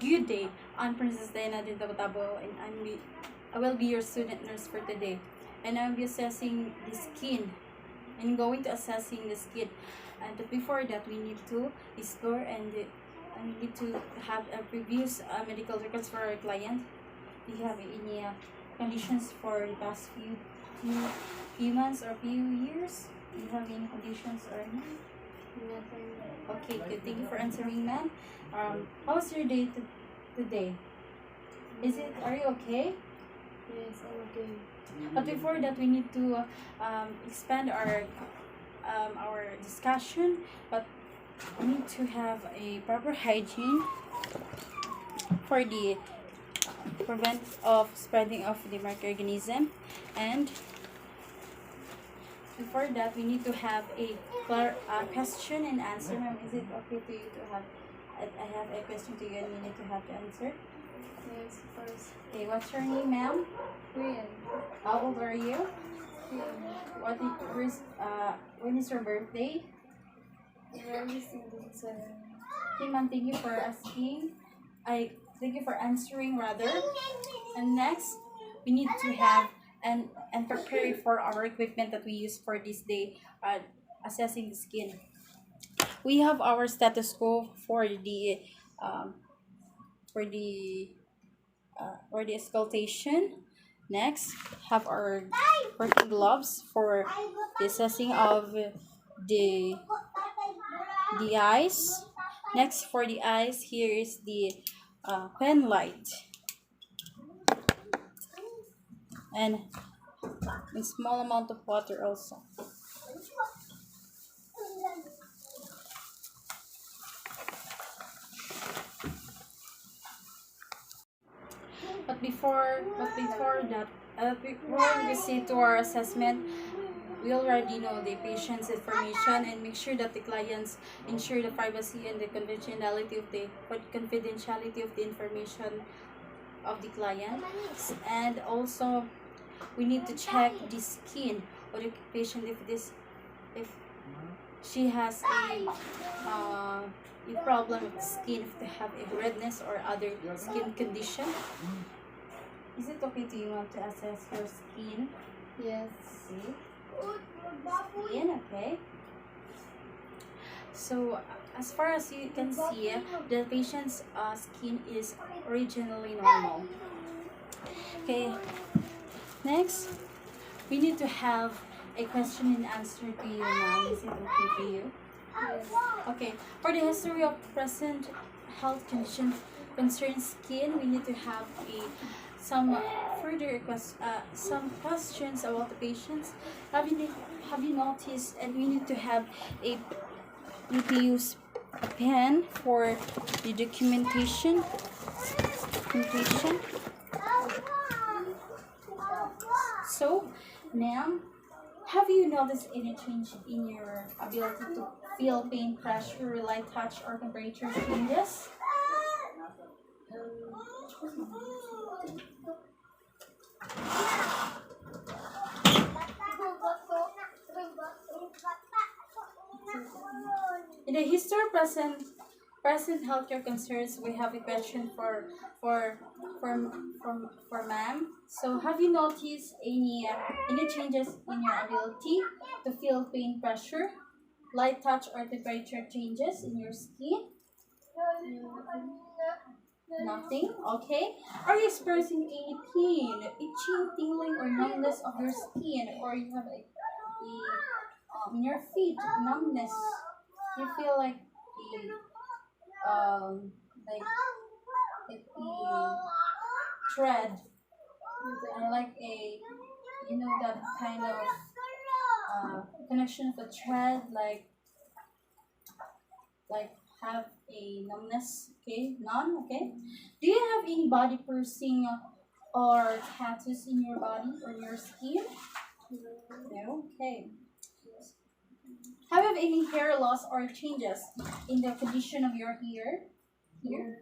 Good day. I'm Princess Diana Din Tabotabo, and I will be your student nurse for today. And I'll be assessing the skin. And going to assessing the skin. And before that, we need to explore and we need to have a previous medical records for our client. Do you have any conditions for the past few months or few years? Do you have any conditions or any? Okay, good. Thank you for answering, ma'am. How was your day today? Are you okay? Yes, I'm okay. But before that, we need to expand our discussion. But we need to have a proper hygiene for the prevent of spreading of the microorganism. And before that, we need to have a question and answer. Ma'am, is it okay to you to have? I have a question to you, and you need to have the answer. Yes, first. Okay, what's your name, ma'am? Korean. How old are you? Korean. When is your birthday? Very simple. Okay, ma'am, thank you for asking. Thank you for answering rather. And next, we need to have and prepare for our equipment that we use for this day, assessing the skin. We have our stethoscope for the auscultation. Next, have our working gloves for the assessing of the eyes. Next, for the eyes, here is the pen light and a small amount of water also. Before we see to our assessment, we already know the patient's information and make sure that the clients ensure the privacy and the confidentiality of the information of the client. And also, we need to check the skin of the patient if she has a problem with the skin, if they have a redness or other skin condition. Is it okay to you want to assess your skin? Yes. See? Skin, okay. So, as far as you can see, the patient's skin is originally normal. Okay. Next, we need to have a question and answer to you now. Is it okay to you? Yes. Okay. For the history of present health conditions concerning skin, we need to have some some questions about the patients. Have you noticed? And we need to have a need to use a pen for the documentation. So now, have you noticed any change in your ability to feel pain, pressure, light touch, or temperature changes? In the history of present healthcare concerns, we have a question for ma'am. So, have you noticed any changes in your ability to feel pain, pressure, light touch, or temperature changes in your skin? Nothing. Okay. Are you experiencing any pain, itching, tingling, or numbness of your skin, or you have in your feet numbness? You feel like a thread, and like that kind of connection of a thread, like have a numbness. Okay, none. Okay. Do you have any body piercing or tattoos in your body or your skin? No. Okay. Have you have any hair loss or changes in the condition of your hair? Here?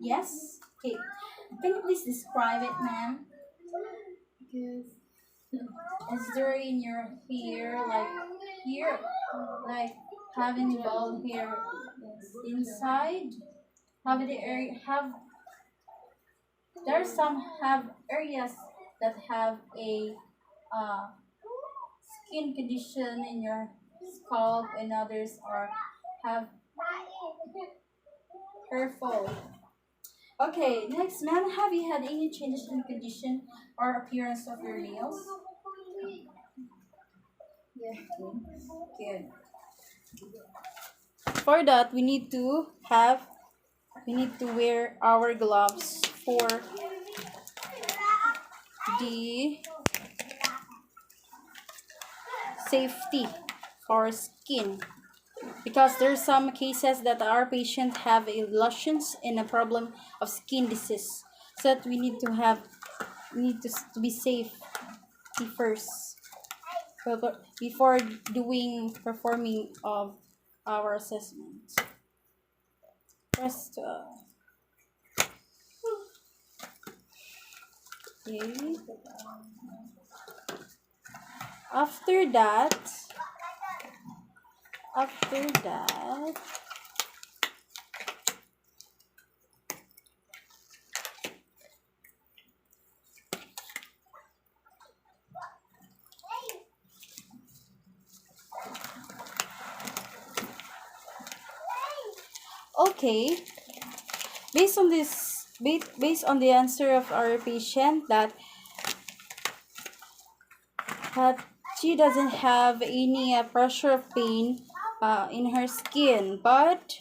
Yes? Okay. Can you please describe it, ma'am? Yes. Is there in your hair, like here, like having bald hair inside? have there are some have areas that have a uh, skin condition in your scalp, and others are have hair fall. Okay, next, ma'am, have you had any changes in condition or appearance of your nails? Yeah. Good. For that, we need to wear our gloves for the safety for skin, because there's some cases that our patients have illusions and a problem of skin disease, so that we need to be safe first before doing performing of our assessment. First, okay. After that, after that, okay. Based on the answer of our patient that she doesn't have any pressure of pain in her skin, but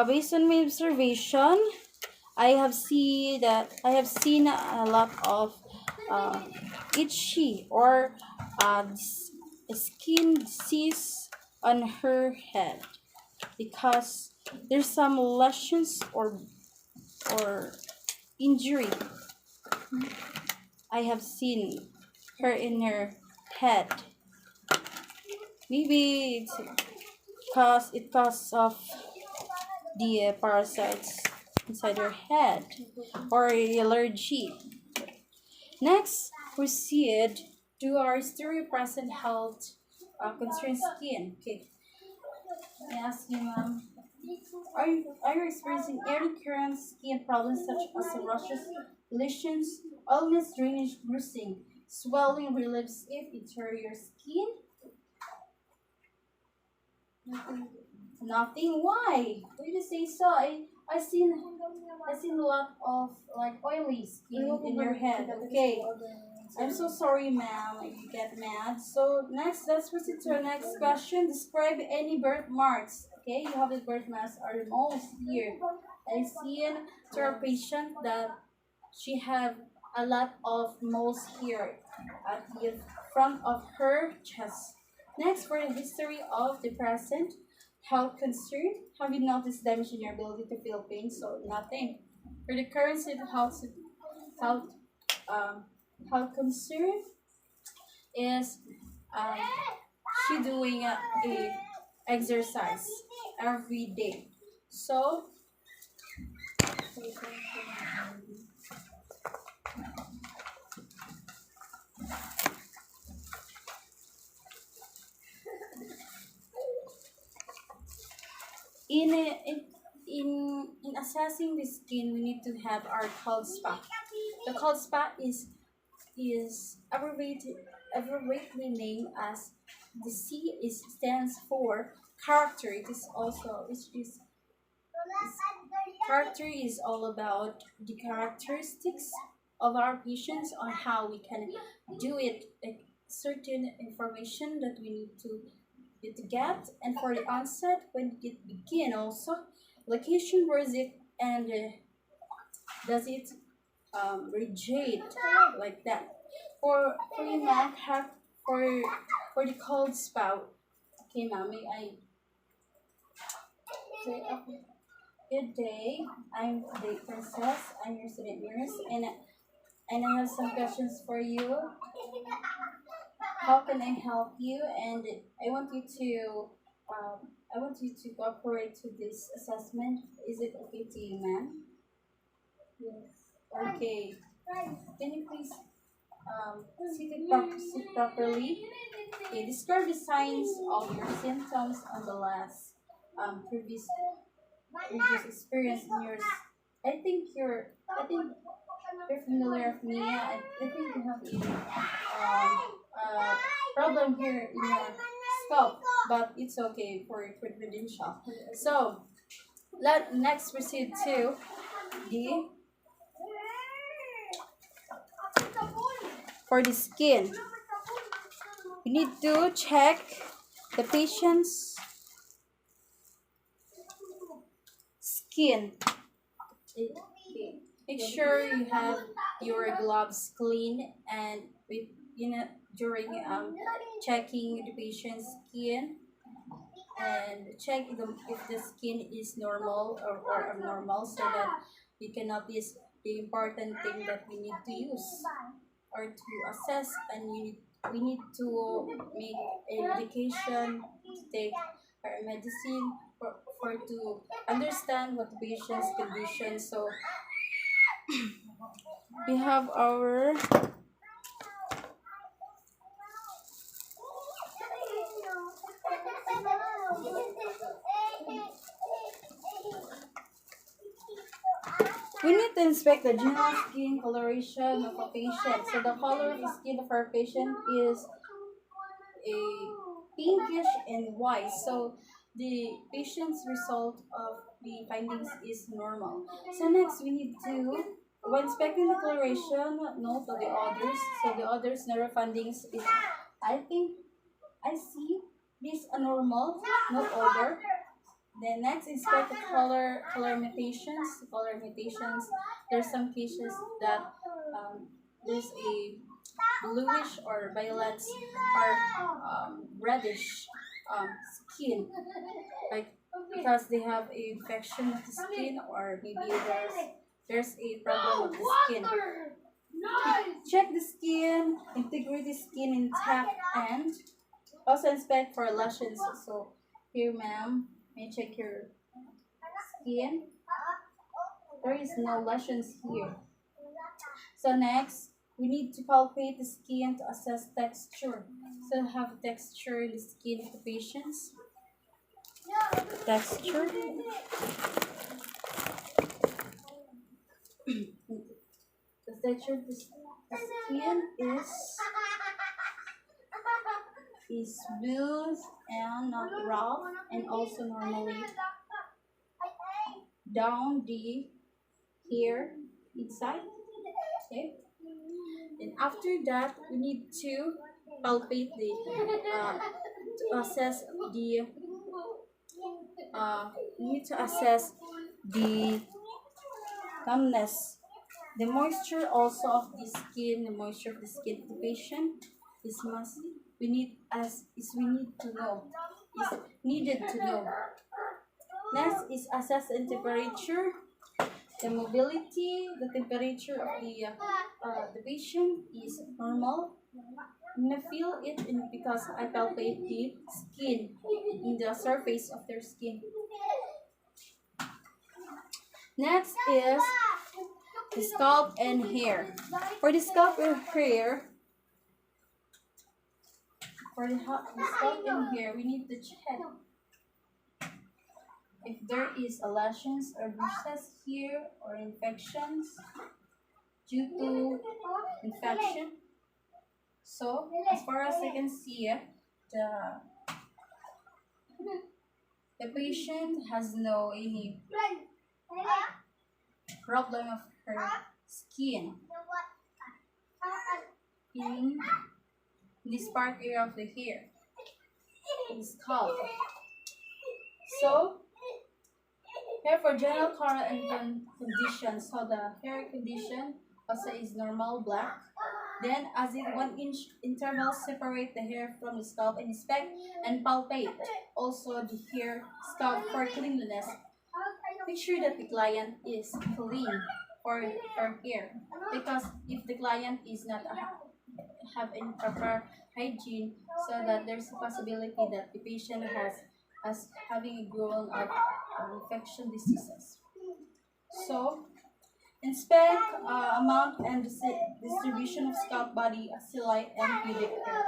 based on my observation, I have seen a lot of uh, itchy or skin disease on her head, because there's some lesions or injury I have seen her in her head. Maybe it cause of the parasites inside her head or allergy. Next, proceed to our history of present health concern skin. Okay, I ask you, ma'am, are you experiencing any current skin problems such as rashes, lesions, illness, drainage, bruising, swelling, relapse, if interior skin? Nothing. Why? Why do you say so? I seen a lot of like oily skin in your head. Okay. I'm so sorry, ma'am. You get mad. So next, let's proceed to our next question. Describe any birthmarks. Okay, you have the birthmarks are the moles here. I see in to our patient that she have a lot of moles here at the front of her chest. Next, for the history of the present health concern, have you noticed damage in your ability to feel pain? So nothing. For the current health um, health concern is um, she doing a exercise every day. So in a- in assessing the skin, we need to have our cold spa. The cold spa is abbreviatedly named as the C is stands for character. It is also character is all about the characteristics of our patients on how we can do it, like certain information that we need to get, and for the onset when it begin also, location where is it, and does it radiate like that. For the map have for the cold spout. Okay, ma'am, may I say okay. Good day. I'm the princess. I'm your student nurse, and I have some questions for you. How can I help you? And I want you to cooperate to this assessment. Is it okay to you, ma'am? Yes. Okay. Can you please sit properly? Okay. Describe the signs of your symptoms on the last previous previous experience in yours. I think you're familiar with me. I think you have a problem here in your scalp, but it's okay for confidential. So let next proceed to the for the skin. We need to check the patient's skin. Okay. Make sure you have your gloves clean and with during checking the patient's skin, and check if the skin is normal or abnormal, so that we can notice the important thing that we need to use or to assess, and we need to make a medication to take our medicine for to understand what the patient's condition. So we have our we need to inspect the general skin coloration of a patient. So the color of the skin of our patient is a pinkish and white. So the patient's result of the findings is normal. So next we need to, when inspecting the coloration, note of the others. So the others nerve findings is, I think I see this anormal, no odor. Then next, inspect the color mutations. Color mutations. There's some cases that there's a bluish or violet or reddish skin, like because they have a infection of the skin, or maybe there's a problem with the skin. Check the skin integrity, skin intact, and also inspect for lesions. So here, ma'am, may check your skin. There is no lesions here. So next, we need to palpate the skin to assess texture. So have texture in the skin of the patients. Texture. The texture of the skin is smooth and not rough, and also normally down the hair inside. Okay. And after that, we need to palpate the to assess the we need to assess the numbness, the moisture also of the skin, the moisture of the skin of the patient is must we need as is we need to know is needed to know. Next is assess the temperature, the mobility, the temperature of the patient is normal. I'm gonna feel it because I palpate the skin in the surface of their skin. Next is the scalp and hair. For the scalp and hair, the scalp and hair, we need to check if there is a lesions or bruises here or infections due to infection. So as far as I can see, the patient has no any problem of her skin in this part area of the hair, the scalp. So here for general color and condition, so the hair condition also is normal black. Then as in 1 inch interval, separate the hair from the scalp and inspect and palpate also the hair scalp for cleanliness. Make sure that the client is clean for her hair, because if the client is not have any proper hygiene, so that there's a possibility that the patient has having a grown of infection diseases. So inspect amount and distribution of scalp, body, axillite, and pubic hair.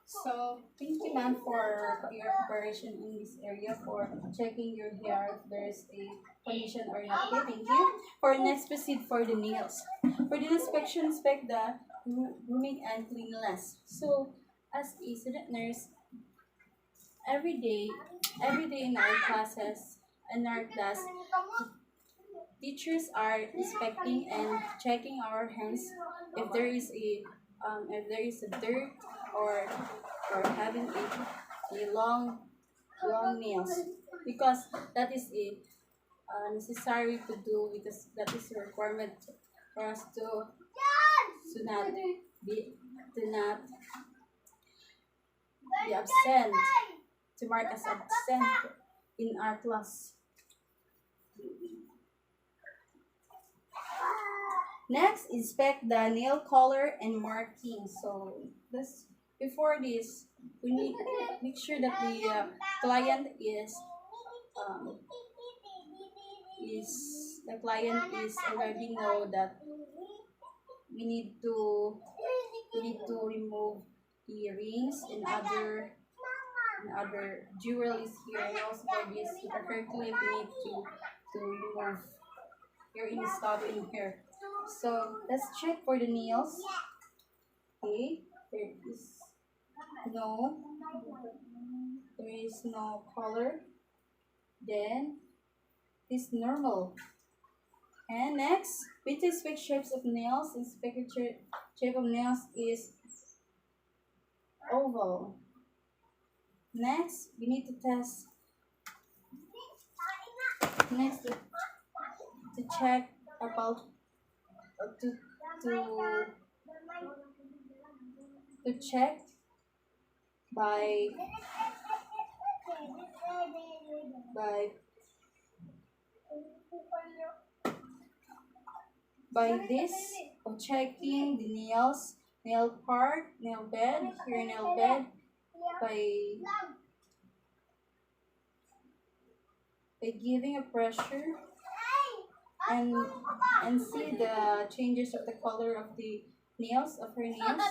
So thank you, ma'am, for your preparation in this area for checking your hair if there is a condition or not. Okay, thank you. For next, proceed for the nails. For the inspection, inspect the grooming and cleanliness. So as a student nurse, every day, every day in our classes, in our class, teachers are inspecting and checking our hands if there is a dirt or having a long nails, because that is a necessary to do, because that is a requirement for us to not be to not be absent, to mark as absent in our class. Next, inspect the nail color and marking. So this before this, we need to make sure that the client um, is already know that we need to remove earrings and other jewelries here, and also for this hair clip we need to remove here in stuff in here. So let's check for the nails. Okay, no there is no color. Then it's normal. And next, we to inspect shapes of nails. Inspect shape of nails is oval. Next, we need to test. Next, to check about to to to check by by this of checking the nails, nail part, nail bed, here nail bed, by giving a pressure and see the changes of the color of the nails of her nails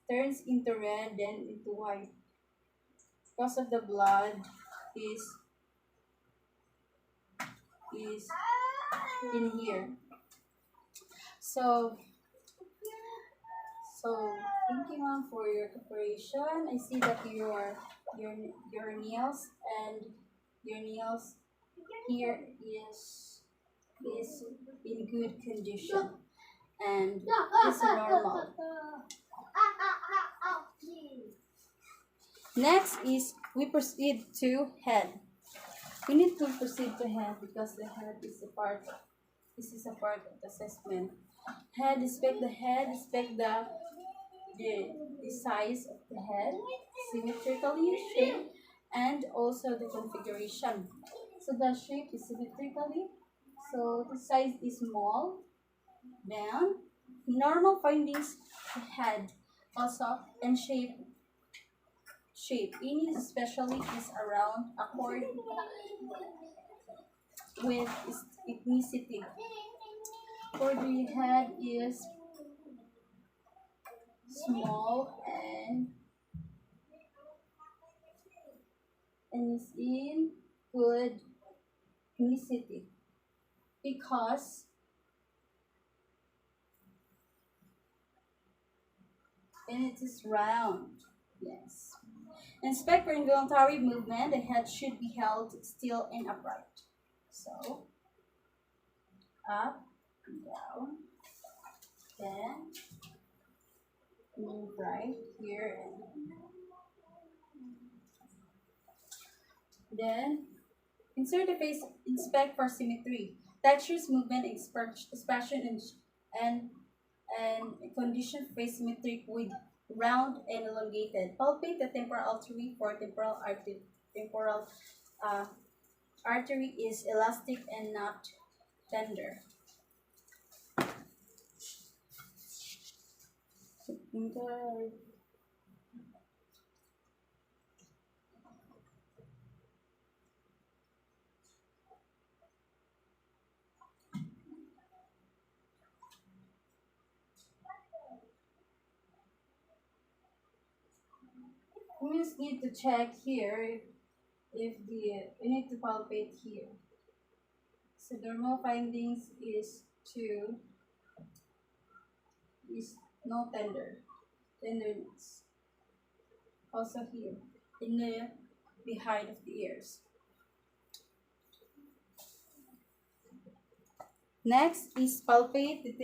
turns into red then into white because of the blood is in here. So thank you, ma'am, for your preparation. I see that your nails and your nails here is in good condition and is normal. Next is we proceed to head. We need to proceed to head because the head is a part. This is a part of the assessment. Head, inspect the head, inspect the size of the head, symmetrically shaped, and also the configuration. So the shape is symmetrically. So the size is small. Then normal findings head also and shape. Any especially is around accord with ethnicity. For the head is small and is in good ethnicity because and it is round. Yes. Inspect for involuntary movement. The head should be held still and upright. So up and down. Then move right here and then insert the face. Inspect for symmetry, textures, movement, expression, and condition face symmetric with round and elongated. Palpate the temporal artery for temporal uh, artery is elastic and not tender. we just need to check here if the we need to palpate here. So normal findings is no tenderness. Also here in the behind of the ears. Next is palpate the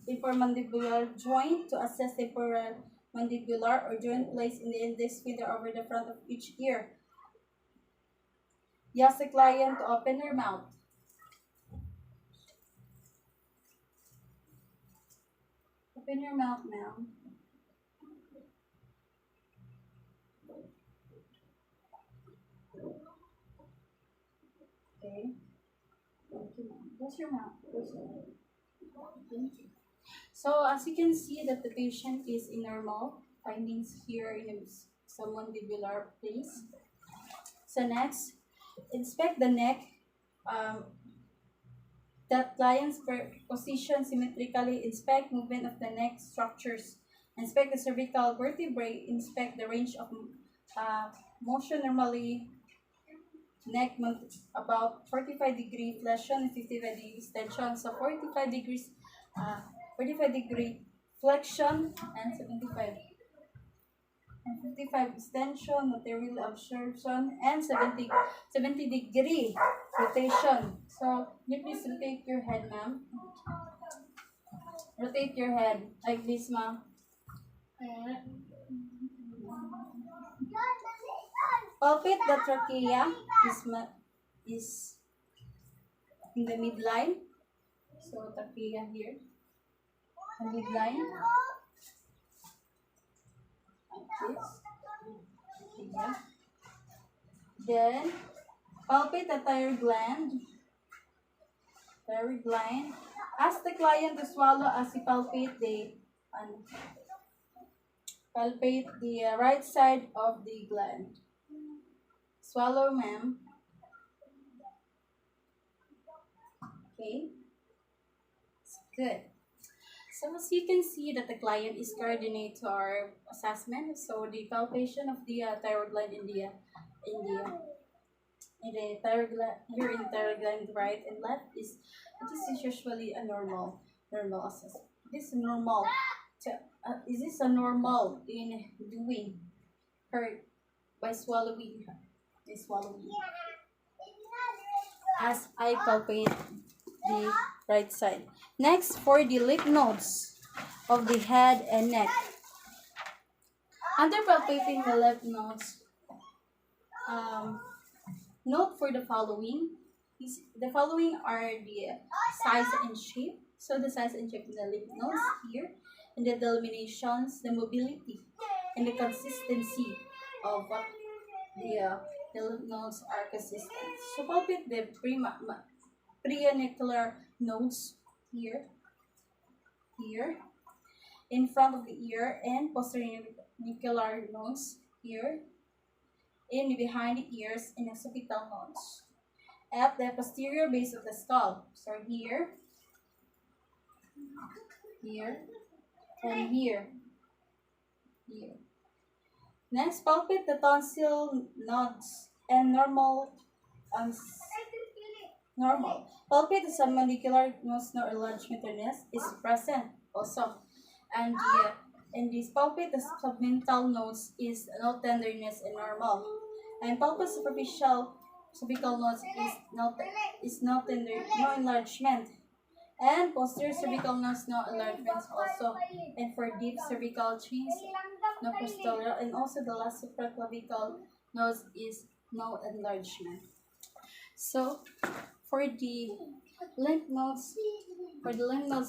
temporomandibular joint to assess temporomandibular or joint placed in the index finger over the front of each ear. Ask the client to open her mouth. Open your mouth, ma'am. Okay. Thank you, ma'am. Close your mouth. Close your mouth. Thank you. So as you can see that the patient is in normal findings here in a submandibular place. So next, inspect the neck. That client's position symmetrically. Inspect movement of the neck structures. Inspect the cervical vertebrae. Inspect the range of motion normally. Neck about 45-degree flexion, 55-degree extension. So 45-degree flexion and 55 extension, material absorption, and 70-degree rotation. So you please rotate your head, ma'am. Rotate your head like this, ma'am. Palpate the trachea is in the midline. So trachea here, the midline. Like this. Trachea. Then palpate the thyroid gland. Thyroid gland. Ask the client to swallow as he palpate the right side of the gland. Swallow, ma'am. Okay. Good. So as you can see that the client is coordinate to our assessment. So the palpation of the thyroid gland in the thyroid gland here in thyroid gland right and left is usually a normal assessment. This is normal. Is this a normal in doing her by swallowing her? As I palpate the right side. Next, for the lymph nodes of the head and neck. Under palpating the lymph nodes, note for the following. The following are the size and shape. So the size and shape of the lymph nodes here, and the delineations, the mobility, and the consistency of what the lymph nodes are consistent. So palpate the preauricular nodes here, in front of the ear, and posterior nodes here, in behind the ears, and occipital nodes at the posterior base of the skull. So here, and here. Next, palpate the tonsil nodes and normal. Palpate the submandibular nodes, no enlargement is present also, and this palpate the submental nodes is no tenderness and normal, and palpate superficial cervical nodes is no enlargement, and posterior cervical nodes no enlargements also, and for deep cervical chains no posterior, and also the last supraclavical nodes is no enlargement. So for the lymph nodes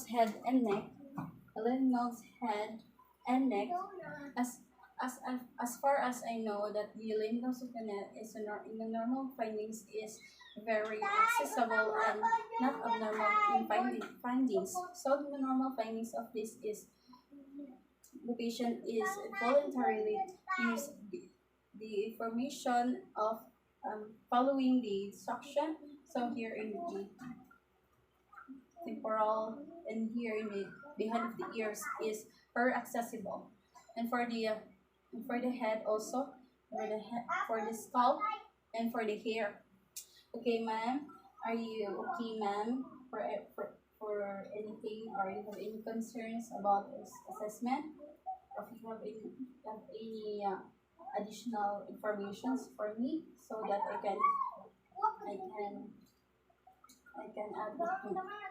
head and neck, as far as I know that the lymph nodes of the neck is in the normal findings is very accessible and not abnormal in findings. So the normal findings of this is the patient is voluntarily use the information of following the instruction. So here in the temporal and here in the behind of the ears is very accessible, and for the head also for the scalp and for the hair. Okay, ma'am. Are you okay, ma'am, for anything, or you have any concerns about this assessment? Or if you have any additional informations for me, so that I can I can add it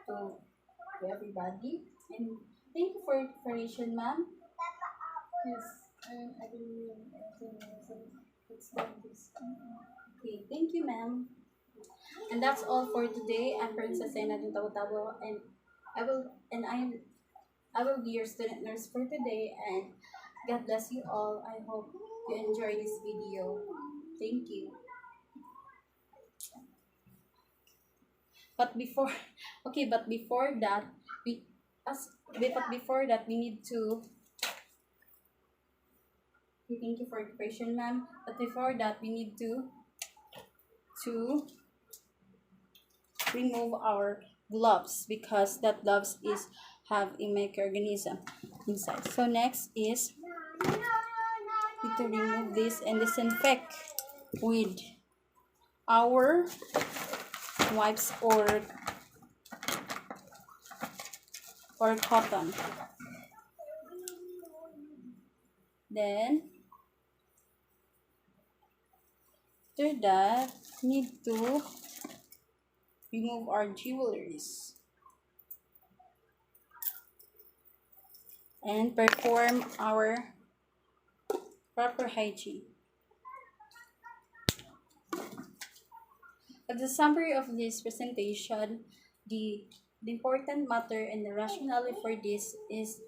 to everybody. And thank you for your information, ma'am. Yes. I believe everything it's done this. Okay, thank you, ma'am. And that's all for today. I'm Princess Ena Tabo, and I will and I will be your student nurse for today. And God bless you all. I hope you enjoy this video. Thank you. But before, okay, but before that, we as but before that we need to. Thank you for your question, ma'am. But before that, we need to remove our gloves, because that gloves is have a microorganism inside. So next is need to remove this and disinfect with our wipes or cotton. Then after that, need to remove our jewelries and perform our proper hygiene. At the summary of this presentation, the important matter and the rationale for this is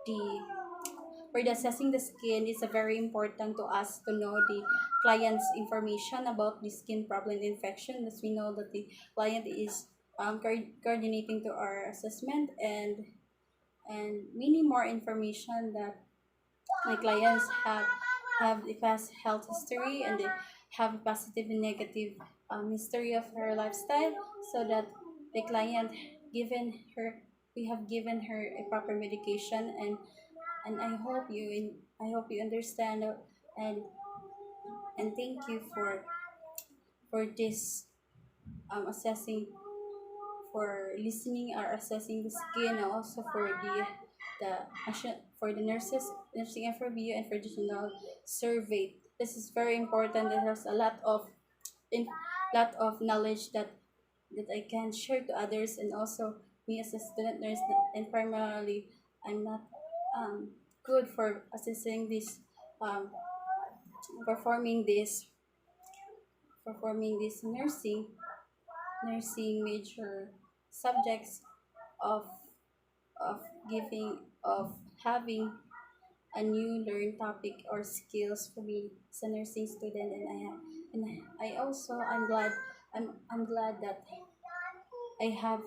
the for the assessing the skin is very important to us to know the client's information about the skin problem infection, as we know that the client is coordinating to our assessment, and we need more information that my clients have the past health history, and they have a positive and negative history of her lifestyle, so that the client given her we have given her a proper medication. And I hope you understand, and thank you for this assessing, for listening or assessing the skin, and also for for the nursing FRBU, and for the general survey. This is very important. There's a in lot of knowledge that I can share to others, and also me as a student nurse, and primarily I'm not good for assessing this, um, performing this nursing major subjects of of having a new learn topic or skills for me as a nursing student. And I also I'm glad that I have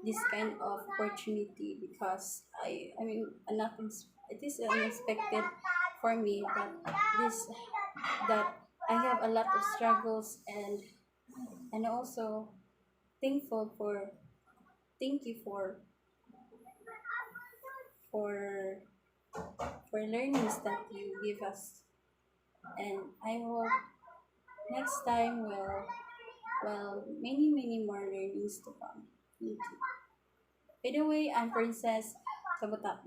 this kind of opportunity, because I mean it is unexpected for me that this that I have a lot of struggles, and also thankful for thank you for for learnings that you give us. And I hope next time many more learnings to come. Thank you. By the way, I'm Princess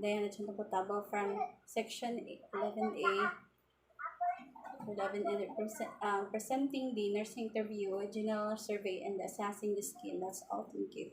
Diana Chantabotabo from section 11A, 11, and presenting the nursing interview, general survey, and assessing the skin. That's all. Thank you.